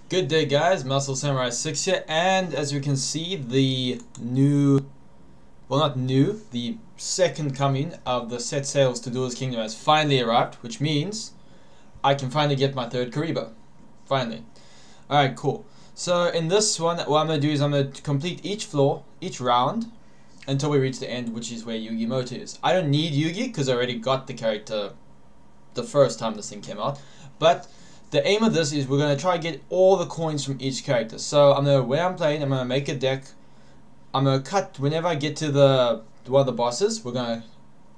Good day, guys. MuscleSamuraiSix here, and as you can see, the the second coming of the set Sails To Duelist Kingdom has finally arrived, which means I can finally get my third Karibo. Finally. Alright, cool. So in this one, what I'm going to do is I'm going to complete each floor, each round, until we reach the end, which is where Yugi Moto is. I don't need Yugi, because I already got the character the first time this thing came out, but the aim of this is we're going to try to get all the coins from each character. So when I'm playing, I'm going to make a deck. I'm going to cut whenever I get to one of the bosses. We're going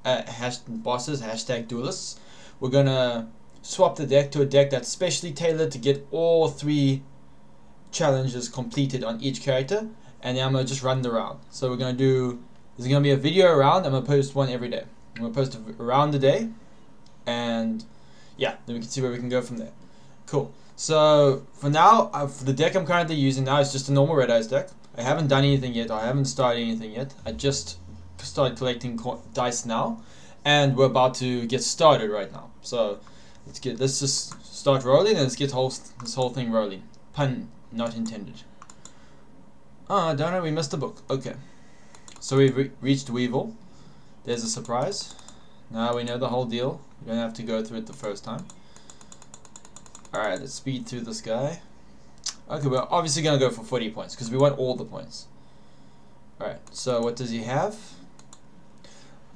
to hashtag duelists. We're going to swap the deck to a deck that's specially tailored to get all 3 challenges completed on each character, and then I'm going to just run the round. So we're going to do, there's going to be a video round. I'm going to post one every day. I'm going to post a round a day, and yeah, then we can see where we can go from there. Cool. So for now, for the deck I'm currently using now is just a normal Red Eyes deck. I haven't done anything yet. I haven't started anything yet. I just started collecting dice now, and we're about to get started right now. So let's just start rolling, and let's get this whole thing rolling. Pun not intended. Oh, darn it, we missed the book. Okay. So we've reached Weevil. There's a surprise. Now we know the whole deal. We don't have to go through it the first time. Alright, let's speed through this guy. Okay, we're obviously going to go for 40 points because we want all the points. Alright, so what does he have?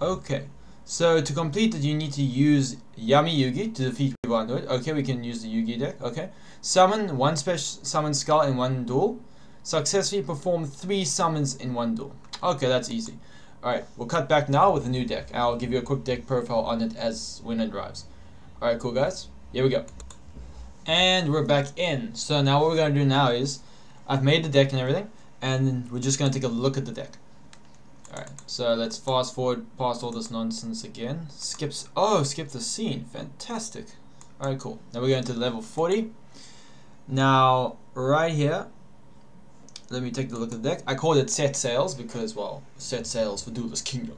Okay, so to complete it, you need to use Yami Yugi to defeat Weevil under it. Okay, we can use the Yugi deck. Okay, summon one special summon skull in one duel. Successfully perform 3 summons in one duel. Okay, that's easy. Alright, we'll cut back now with a new deck. I'll give you a quick deck profile on it when it arrives. Alright, cool guys. Here we go. And we're back in. So now what we're going to do now is, I've made the deck and everything, and we're just going to take a look at the deck. Alright, so let's fast forward past all this nonsense again. Skip the scene. Fantastic. Alright, cool. Now we're going to level 40. Now, right here, let me take a look at the deck. I called it Set Sails because, well, Set Sails for Duelist Kingdom.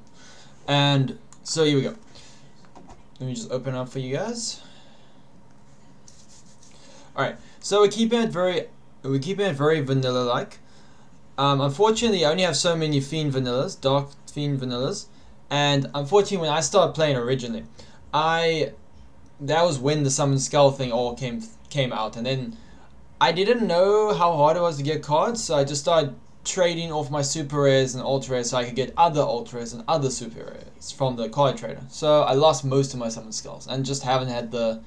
And so here we go. Let me just open up for you guys. Alright, so we're keeping it very vanilla-like. Unfortunately, I only have so many Dark Fiend Vanillas, and unfortunately, when I started playing originally, that was when the Summon Skull thing all came out, and then I didn't know how hard it was to get cards, so I just started trading off my super rares and ultra rares so I could get other ultra rares and other super rares from the card trader. So I lost most of my Summon Skulls and just haven't had the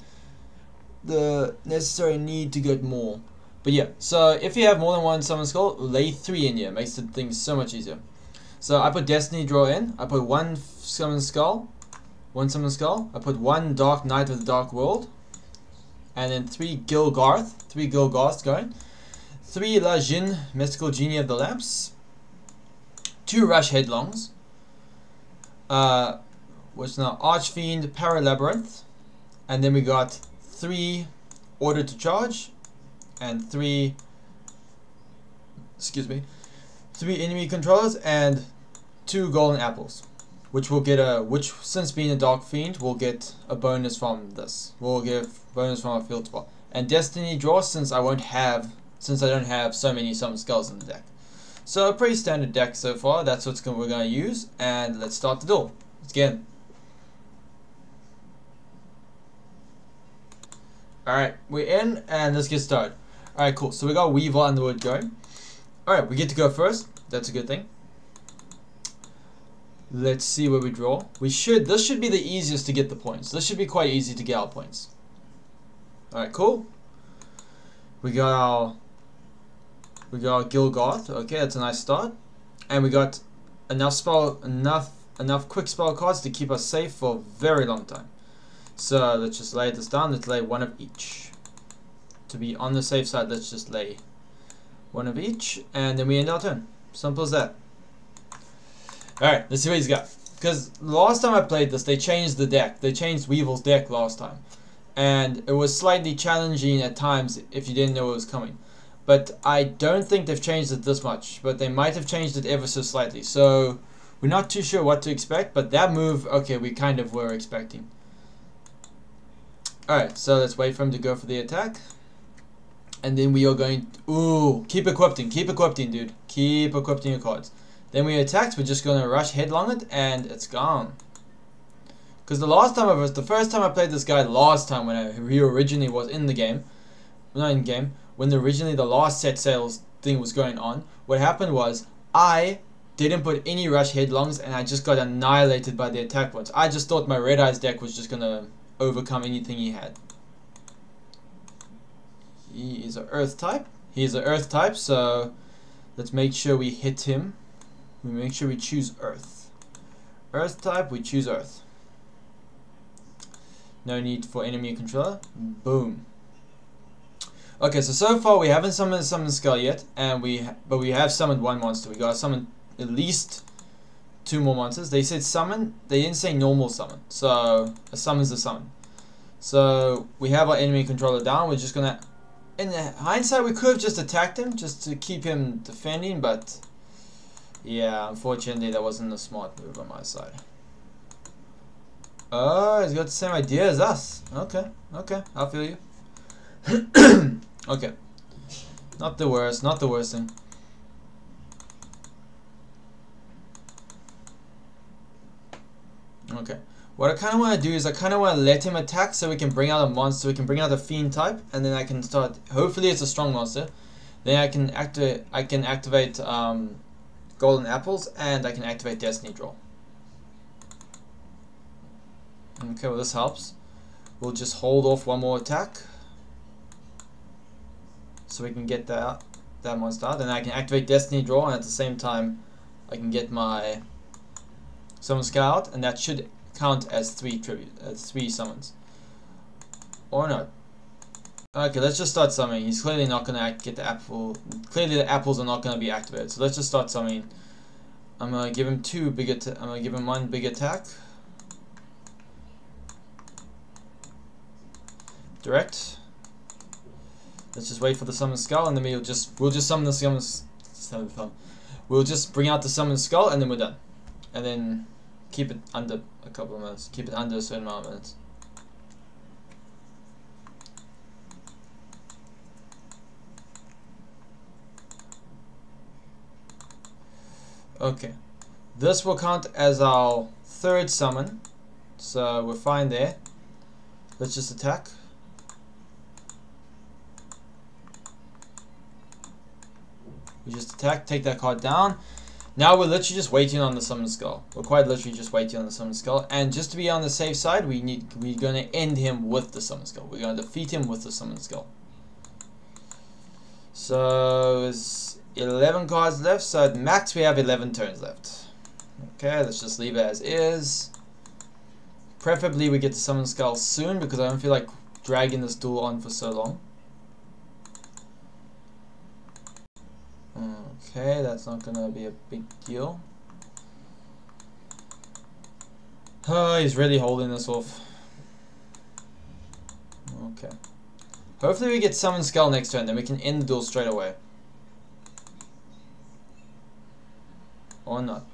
necessary need to get more. But yeah, so if you have more than one Summon Skull, lay 3 in here. Makes the things so much easier. So I put Destiny Draw in. I put 1 Summon Skull. I put 1 Dark Knight of the Dark World. And then 3 Gilgarth. 3 Gilgarths going. 3 La Jin, Mystical Genie of the Lamps. 2 Rush Headlongs. What's now? Archfiend, Paralabyrinth. And then we got 3 Order to Charge, and 3 enemy controllers, and 2 golden apples, which will get since being a Dark Fiend, will get a bonus from this. We'll give bonus from our field spot. And Destiny Draw, since I don't have so many Summon Skulls in the deck. So a pretty standard deck so far. That's what we're going to use, and let's start the duel. Let's get in. Alright, we're in, and let's get started. Alright, cool. So we got Weevil Underwood going. Alright, we get to go first. That's a good thing. Let's see where we draw. This should be the easiest to get the points. This should be quite easy to get our points. Alright, cool. We got our Gilgarth. Okay, that's a nice start. And we got enough quick spell cards to keep us safe for a very long time. So let's just lay this down. Let's lay 1 of each. To be on the safe side, let's just lay 1 of each, and then we end our turn. Simple as that. Alright, let's see what he's got. Because last time I played this, they changed the deck. They changed Weevil's deck last time. And it was slightly challenging at times if you didn't know it was coming. But I don't think they've changed it this much. But they might have changed it ever so slightly. So we're not too sure what to expect. But that move, okay, we kind of were expecting. Alright, so let's wait for him to go for the attack. And then we are going, ooh, keep equipping, dude. Keep equipping your cards. Then we attacked, we're just going to rush headlong it, and it's gone. Because the first time I played this guy last time, when he originally was in the game, not in game, when originally the last set sales thing was going on, what happened was, I didn't put any rush headlongs, and I just got annihilated by the attack points. I just thought my Red Eyes deck was just going to overcome anything he had. He is an Earth type. He is an Earth type, so let's make sure we hit him. We make sure we choose Earth. Earth type, we choose Earth. No need for enemy controller. Boom. Okay, so far we haven't summoned Skull yet, and but we have summoned one monster. We got to summon at least 2 more monsters. They said summon. They didn't say normal summon. So a summon's a summon. So we have our enemy controller down. We're just gonna. In hindsight, we could have just attacked him just to keep him defending, but yeah, unfortunately, that wasn't a smart move on my side. Oh, he's got the same idea as us. Okay, okay, I feel you. Okay, not the worst thing. Okay, what I kind of want to do is I kind of want to let him attack so we can bring out a monster, we can bring out a fiend type, and then I can start, hopefully it's a strong monster, then I can activate golden apples, and I can activate destiny draw. Okay, well this helps. We'll just hold off one more attack so we can get that monster out. Then I can activate destiny draw, and at the same time I can get my summon skull out, and that should count as 3 summons. Or not. Okay, let's just start summoning. He's clearly not gonna get the apple. Clearly the apples are not gonna be activated. So let's just start summoning. I'm gonna give him I'm gonna give him 1 big attack. Direct. Let's just wait for the summon skull, and then we'll just summon the summon. We'll just bring out the summon skull, and then we're done. And then keep it under a couple of minutes. Keep it under a certain amount of minutes. Okay, this will count as our 3rd summon, so we're fine there. Let's just attack. We just attack, take that card down. Now we're literally just waiting on the summon skull. We're quite literally just waiting on the summon skull. And just to be on the safe side, we're gonna end him with the summon skull. We're gonna defeat him with the summon skull. So there's 11 cards left. So at max we have 11 turns left. Okay, let's just leave it as is. Preferably we get the summon skull soon, because I don't feel like dragging this duel on for so long. Okay, that's not gonna be a big deal. Oh, he's really holding this off. Okay. Hopefully we get summon skull next turn, then we can end the duel straight away. Or not.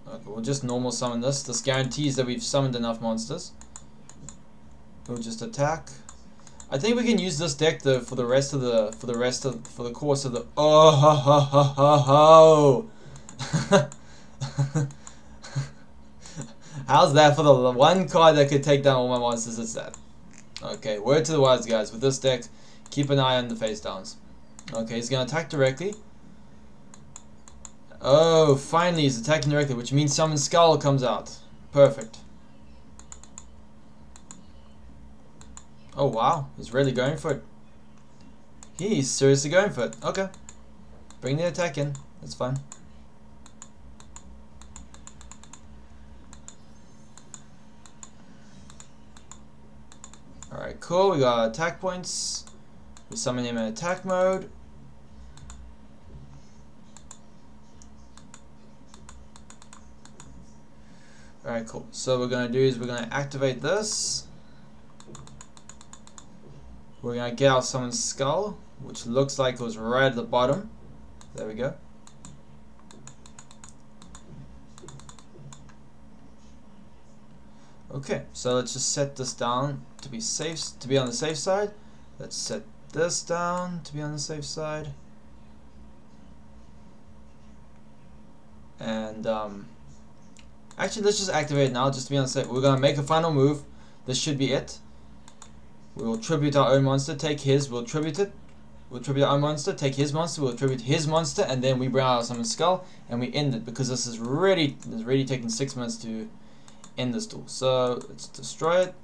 Okay, we'll just normal summon this. This guarantees that we've summoned enough monsters. We'll just attack. I think we can use this deck for the course of the How's that for the one card that could take down all my monsters? It's that. Okay, word to the wise guys. With this deck, keep an eye on the face downs. Okay, he's gonna attack directly. Oh, finally he's attacking directly, which means summon skull comes out. Perfect. Oh wow, he's really going for it. He's seriously going for it. Okay. Bring the attack in. That's fine. Alright, cool. We got attack points. We summon him in attack mode. Alright, cool. So what we're going to do is we're going to activate this. We're going to get our summon skull, which looks like it was right at the bottom. There we go. Okay, so let's just set this down to be safe, to be on the safe side. Let's set this down to be on the safe side. And actually, let's just activate it now, just to be on the safe. We're gonna make a final move. This should be it. We will tribute our own monster, take his, we'll tribute it. We'll tribute our own monster, take his monster, we'll tribute his monster, and then we bring out our summon skull and we end it, because this is really taking 6 minutes to end this duel. So let's destroy it.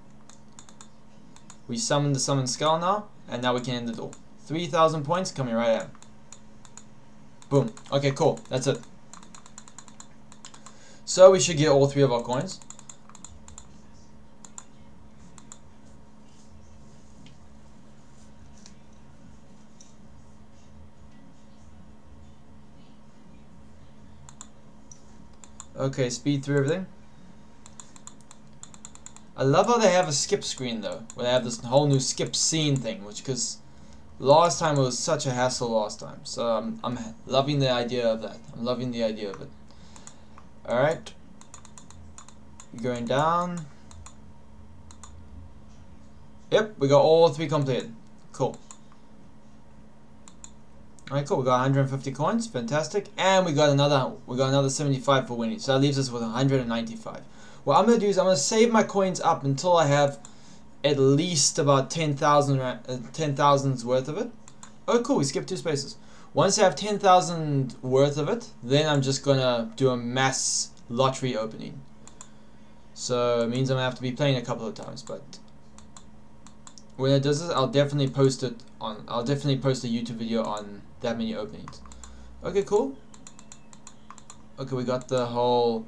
We summon the summon skull now, and now we can end the duel. 3,000 points coming right at him. Boom. Okay, cool. That's it. So we should get all 3 of our coins. Okay, speed through everything. I love how they have a skip screen though, where they have this whole new skip scene thing, which, because last time it was such a hassle last time. So I'm loving the idea of that. I'm loving the idea of it. Alright. Going down. Yep, we got all 3 completed. Cool. Alright, cool. We got 150 coins, fantastic, and we got another 75 for winning. So that leaves us with 195. What I'm gonna do is I'm gonna save my coins up until I have at least about 10,000's worth of it. Oh, cool. We skipped 2 spaces. Once I have 10,000 worth of it, then I'm just gonna do a mass lottery opening. So it means I'm gonna have to be playing a couple of times, but when it does this, I'll definitely post a YouTube video on that many openings. Okay, cool. Okay, we got the whole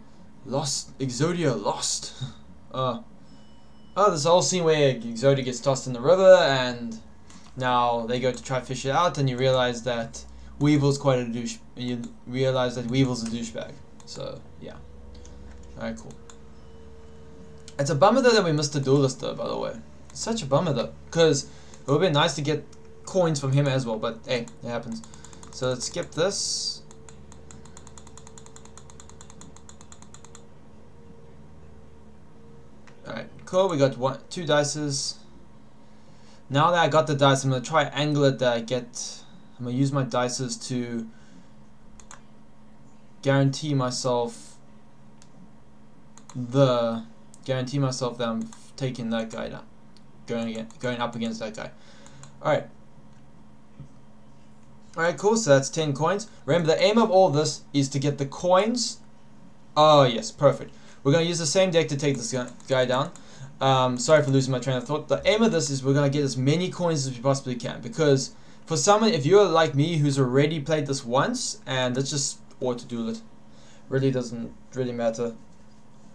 Exodia lost. Oh, this whole scene where Exodia gets tossed in the river, and now they go to try to fish it out, and you realize that Weevil's quite a douche. You realize that Weevil's a douchebag. So yeah. Alright, cool. It's a bummer though that we missed the duelist though, by the way. Such a bummer though, because it would be nice to get coins from him as well, but hey, it happens. So let's skip this. Alright, cool. We got 2 dices. Now that I got the dice, I'm gonna try angle it that I get. I'm gonna use my dices to guarantee myself that I'm taking that guy down. Going up against that guy. Alright. Alright, cool. So that's 10 coins. Remember, the aim of all this is to get the coins. Oh, yes. Perfect. We're going to use the same deck to take this guy down. Sorry for losing my train of thought. The aim of this is we're going to get as many coins as we possibly can. Because for someone, if you're like me, who's already played this once, and let's just auto-duel it. Really doesn't really matter.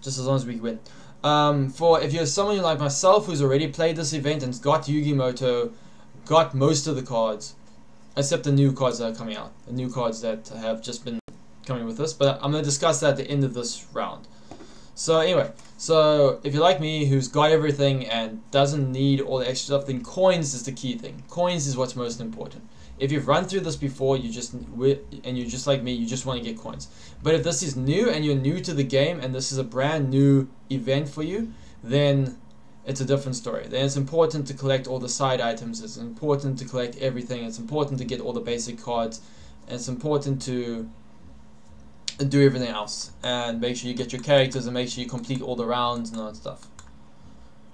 Just as long as we win. If you're someone like myself who's already played this event and's got Yu-Gi-Moto, got most of the cards, except the new cards that are coming out, the new cards that have just been coming with this, but I'm going to discuss that at the end of this round. So anyway, so if you're like me who's got everything and doesn't need all the extra stuff, then coins is the key thing. Coins is what's most important. If you've run through this before, you're just like me, you just want to get coins. But if this is new and you're new to the game and this is a brand new event for you, then it's a different story. Then it's important to collect all the side items, it's important to collect everything, it's important to get all the basic cards, and it's important to do everything else. And make sure you get your characters and make sure you complete all the rounds and all that stuff.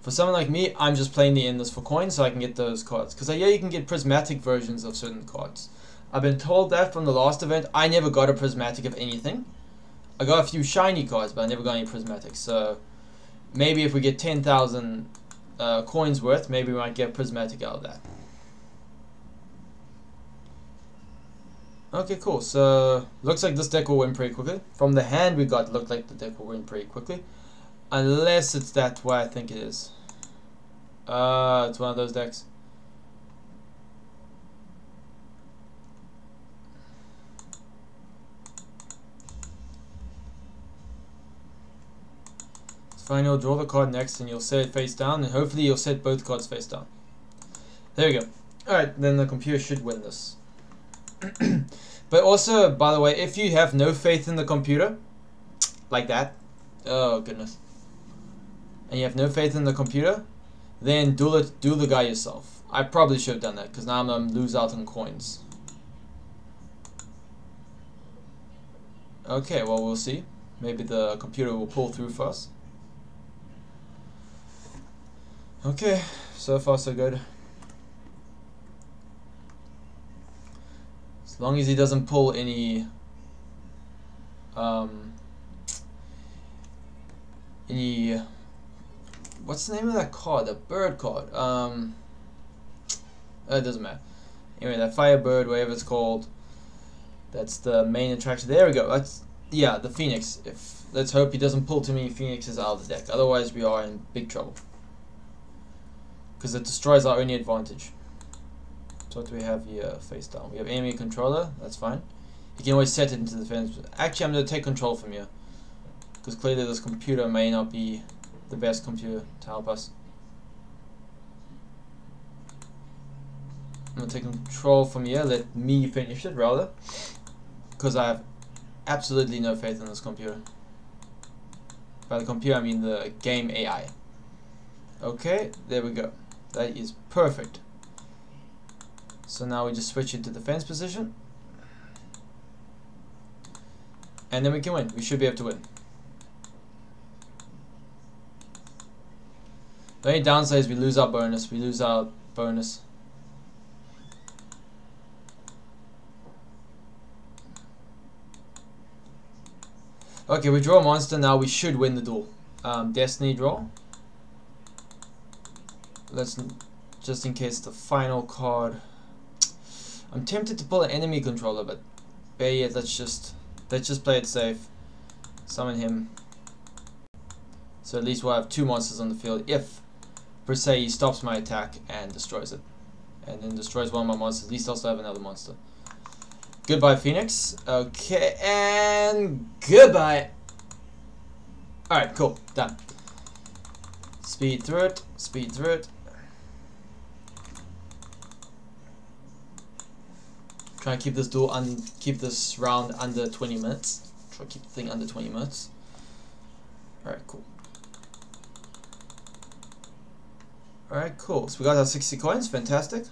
For someone like me, I'm just playing the endless for coins so I can get those cards. Because yeah, you can get prismatic versions of certain cards. I've been told that from the last event. I never got a prismatic of anything. I got a few shiny cards, but I never got any prismatics. So maybe if we get 10,000 coins worth, maybe we might get a prismatic out of that. Okay, cool. So looks like this deck will win pretty quickly. From the hand we got, looked like the deck will win pretty quickly. Unless it's that way I think it is. It's one of those decks. It's fine, you'll draw the card next and you'll set it face down, and hopefully you'll set both cards face down. There we go. Alright, then the computer should win this. But also, by the way, if you have no faith in the computer, like that, oh goodness, and you have no faith in the computer, then duel the guy yourself. I probably should have done that, because now I'm going to lose out on coins. Okay, well, we'll see. Maybe the computer will pull through for us. Okay, so far so good. As long as he doesn't pull any what's the name of that card? The bird card. It doesn't matter. Anyway, that firebird, whatever it's called, that's the main attraction. There we go. That's, yeah, the phoenix. Let's hope he doesn't pull too many phoenixes out of the deck. Otherwise, we are in big trouble, because it destroys our only advantage. So what do we have here? Face down. We have enemy controller. That's fine. You can always set it into the defense. Actually, I'm going to take control from here, because clearly this computer may not be the best computer to help us. I'm going to take control from here. Let me finish it, rather, because I have absolutely no faith in this computer. By the computer, I mean the game AI. Okay, there we go. That is perfect. So now we just switch into defense position, and then we can win. We should be able to win. The only downside is we lose our bonus. We lose our bonus. Okay, we draw a monster now. We should win the duel. Destiny draw. Let's, just in case, the final card. I'm tempted to pull an enemy controller, but better yet, let's just play it safe. Summon him. So at least we'll have two monsters on the field if, per se, he stops my attack and destroys it. And then destroys one of my monsters. At least I'll still have another monster. Goodbye, Phoenix. Okay, and goodbye. Alright, cool. Done. Speed through it. Speed through it. Try and keep this keep this round under 20 minutes. Try to keep the thing under 20 minutes. Alright, cool. Alright, cool. So we got our 60 coins. Fantastic.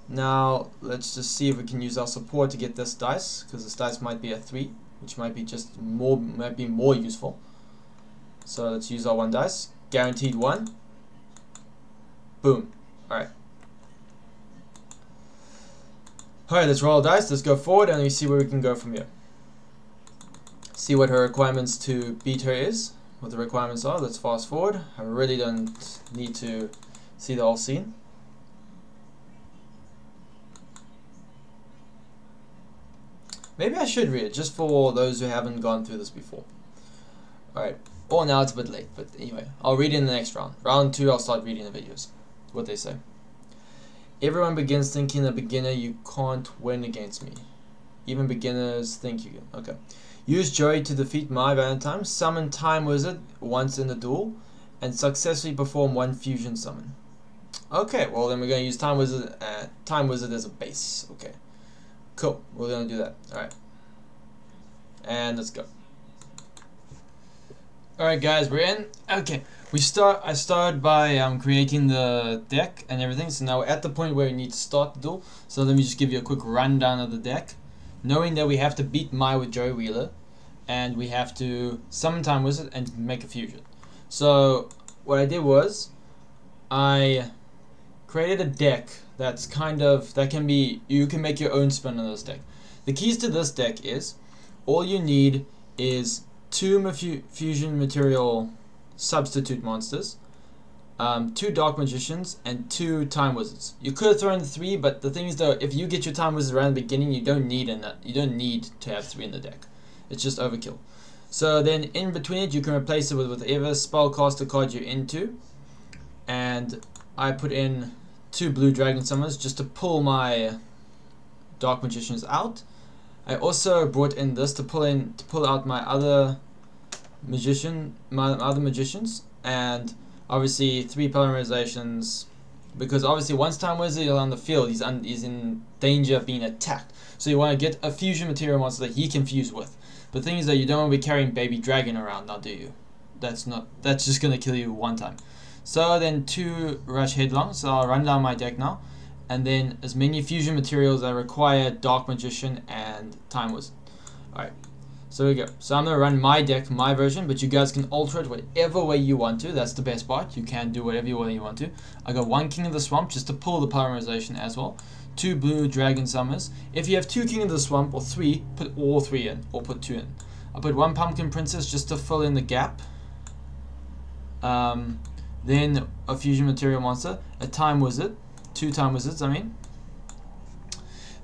Now let's just see if we can use our support to get this dice, because this dice might be a 3, which might be more useful. So let's use our 1 dice. Guaranteed 1. Boom. Alright. Alright, let's roll a dice. Let's go forward and we see where we can go from here. See what her requirements to beat her is. What the requirements are. Let's fast forward. I really don't need to see the whole scene. Maybe I should read it, just for those who haven't gone through this before. Alright, or now it's a bit late, but anyway, I'll read it in the next round. Round 2, I'll start reading the videos. What they say. Everyone begins thinking a beginner, you can't win against me. Even beginners think you can. Okay. Use Joey to defeat my Valentine. Summon Time Wizard once in the duel, and successfully perform 1 fusion summon. Okay, well then we're going to use Time Wizard as a base. Okay. Cool, we're gonna do that. Alright. And let's go. Alright guys, we're in. Okay. I started by creating the deck and everything, so now we're at the point where we need to start the duel. So let me just give you a quick rundown of the deck. Knowing that we have to beat Mai with Joey Wheeler, and we have to summon Time Wizard and make a fusion. So what I did was I created a deck that's you can make your own spin on this deck. The keys to this deck is, all you need is 2 fusion material substitute monsters, 2 Dark Magicians, and 2 Time Wizards. You could have thrown 3, but the thing is though, if you get your Time Wizard around the beginning, you don't need to have 3 in the deck. It's just overkill. So then in between it, you can replace it with whatever spellcaster card you're into, and I put in 2 blue dragon summons just to pull my Dark Magicians out. I also brought in this to pull out my other magicians, and obviously 3 polarizations, because obviously once Time Wizard is on the field, he's in danger of being attacked. So you want to get a fusion material monster that he can fuse with. The thing is that you don't want to be carrying baby dragon around now, do you? That's just gonna kill you one time. So then 2 Rush Headlong, so I'll run down my deck now. And then as many fusion materials I require, Dark Magician and Time Wizard. Alright, so here we go. So I'm going to run my deck, my version, but you guys can alter it whatever way you want to. That's the best part. You can do whatever way you want to. I got 1 King of the Swamp just to pull the polymerization as well. 2 blue Dragon Summers. If you have 2 King of the Swamp or 3, put all 3 in, or put 2 in. I put 1 Pumpkin Princess just to fill in the gap. Then a fusion material monster, a Time Wizard, 2 Time Wizards I mean.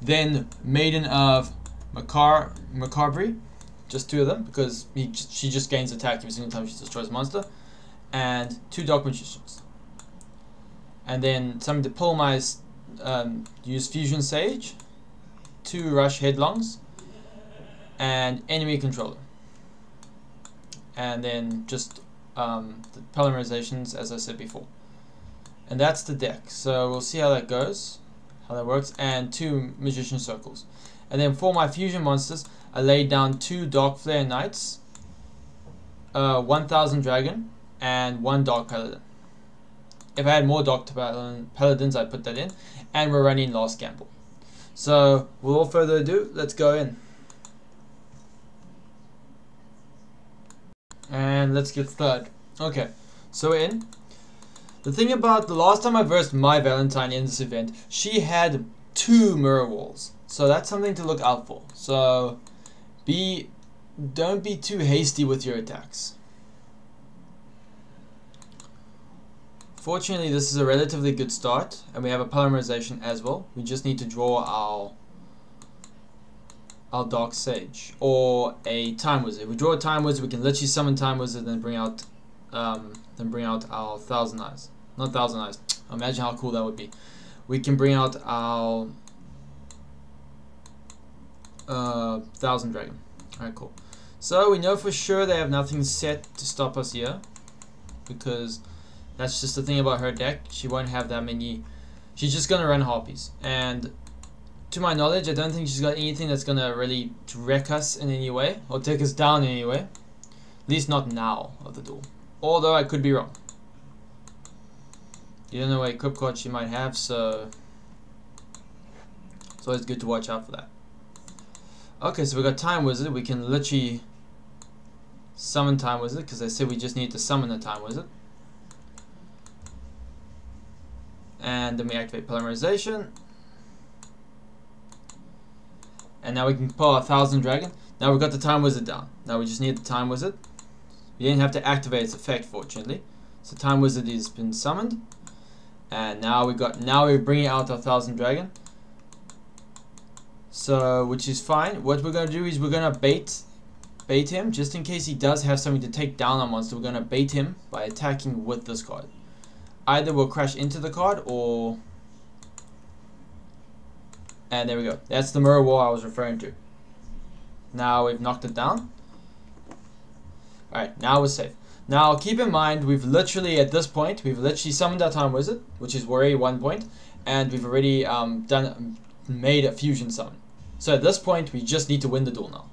Then Maiden of Macabre, just 2 of them because she just gains attack every single time she destroys a monster. And 2 Dark Magicians. And then something to pull my use Fusion Sage, 2 Rush Headlongs, and Enemy Controller. And then just the polymerizations as I said before. And that's the deck. So we'll see how that goes, how that works, and 2 Magician Circles. And then for my fusion monsters, I laid down 2 Dark Flare Knights, 1000 Dragon, and 1 Dark Paladin. If I had more Dark Paladins, I'd put that in. And we're running Last Gamble. So without further ado, let's go in. And let's get started. Okay, so we're in. The thing about the last time I versed my Valentine in this event, she had 2 mirror walls. So that's something to look out for. So don't be too hasty with your attacks. Fortunately, this is a relatively good start, and we have a polymerization as well. We just need to draw our Dark Sage or a Time Wizard. If we draw a Time Wizard, we can literally summon Time Wizard and bring out our Thousand Eyes. Not Thousand Eyes. Imagine how cool that would be. We can bring out our Thousand Dragon. Alright, cool. So we know for sure they have nothing set to stop us here, because that's just the thing about her deck. She won't have that many. She's just gonna run Harpies, and to my knowledge, I don't think she's got anything that's gonna really wreck us in any way or take us down in any way. At least not now of the duel. Although I could be wrong. You don't know what equip card she might have, so it's always good to watch out for that. Okay, so we got Time Wizard. We can literally summon Time Wizard because I said we just need to summon a Time Wizard. And then we activate polymerization. And now we can pull our Thousand Dragon. Now we've got the Time Wizard down. Now we just need the Time Wizard. We didn't have to activate its effect, fortunately. So Time Wizard has been summoned. And now we're bringing out our Thousand Dragon. So, which is fine. What we're gonna do is we're gonna bait him, just in case he does have something to take down our monster. We're gonna bait him by attacking with this card. Either we'll crash into the card, or... And there we go. That's the mirror wall I was referring to. Now we've knocked it down. Alright, now we're safe. Now keep in mind, we've literally, at this point, we've literally summoned our Time Wizard, which is already 1 point, and we've already made a fusion summon. So at this point, we just need to win the duel now.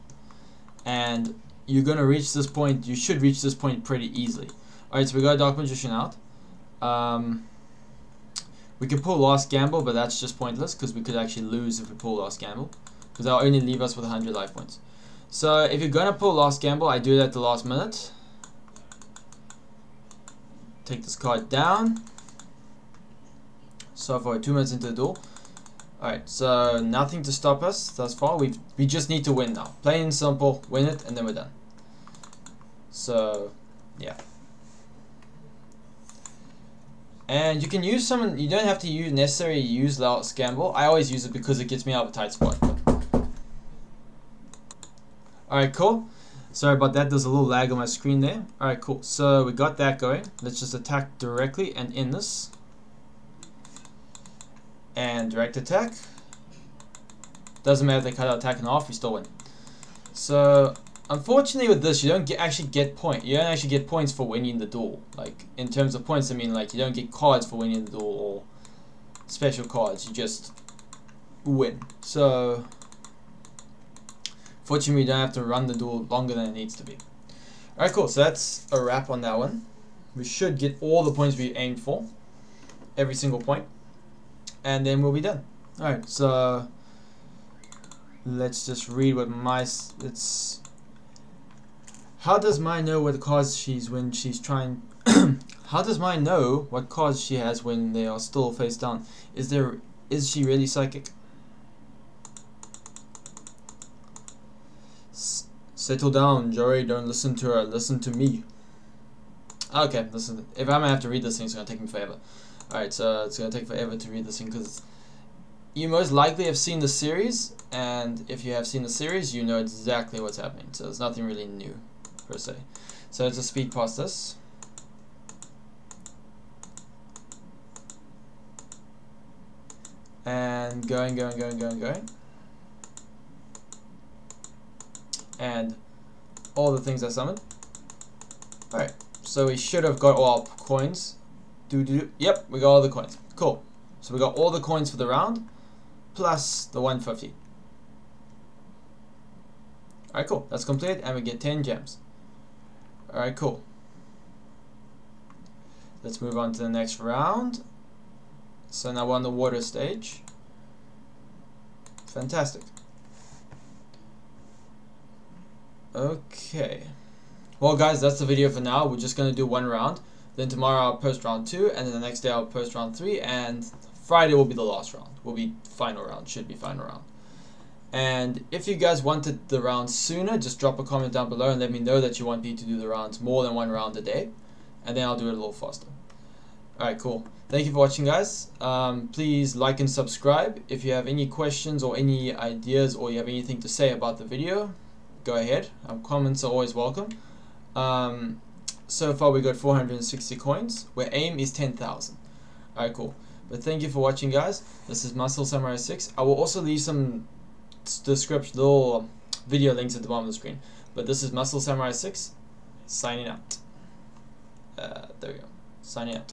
And you're going to reach this point, you should reach this point pretty easily. Alright, so we got a Dark Magician out. We could pull Last Gamble, but that's just pointless because we could actually lose if we pull Last Gamble, because that'll only leave us with 100 life points. So if you're gonna pull Last Gamble, I do it at the last minute. Take this card down. So far, 2 minutes into the duel. Alright, so nothing to stop us thus far. We just need to win now. Plain and simple, win it, and then we're done. So, yeah. And you can use some, you don't have to necessarily use Last Gamble. I always use it because it gets me out of a tight spot. Alright, cool. Sorry about that, there's a little lag on my screen there. Alright, cool. So we got that going. Let's just attack directly and in this. And direct attack. Doesn't matter if they cut our attack in half, we still win. So unfortunately with this, you don't actually get points for winning the duel. Like in terms of points, I mean like you don't get cards for winning the duel or special cards. You just win. So fortunately, we don't have to run the duel longer than it needs to be. Alright, cool. So that's a wrap on that one. We should get all the points we aimed for, every single point, and then we'll be done. Alright, so let's just read what it's. How does mine know what cards she's when she's trying? How does mine know what cards she has when they are still face down? Is she really psychic? Settle down, Joey. Don't listen to her. Listen to me. Okay, listen. If I'm gonna have to read this thing, it's gonna take me forever. Alright, so it's gonna take forever to read this thing because you most likely have seen the series, and if you have seen the series, you know exactly what's happening. So there's nothing really new, per se. So let's just speed past this. And going. And all the things I summoned. Alright, so we should have got all our coins. Yep, we got all the coins. Cool. So we got all the coins for the round, plus the 150. Alright, cool. That's complete, and we get 10 gems. Alright, cool. Let's move on to the next round. So now we're on the water stage. Fantastic. Okay. Well guys, that's the video for now. We're just going to do one round. Then tomorrow I'll post round 2, and then the next day I'll post round 3, and Friday will be the last round. Will be final round, should be final round. And if you guys wanted the rounds sooner, just drop a comment down below and let me know that you want me to do the rounds more than one round a day, and then I'll do it a little faster. Alright, cool. Thank you for watching, guys. Please like and subscribe. If you have any questions or any ideas, or you have anything to say about the video, go ahead. Comments are always welcome. So far we got 460 coins, where aim is 10,000. Alright, cool. But thank you for watching, guys. This is MuscleSamuraiSix. I will also leave some description, little video links at the bottom of the screen. But this is MuscleSamuraiSix signing out. There we go. Signing out.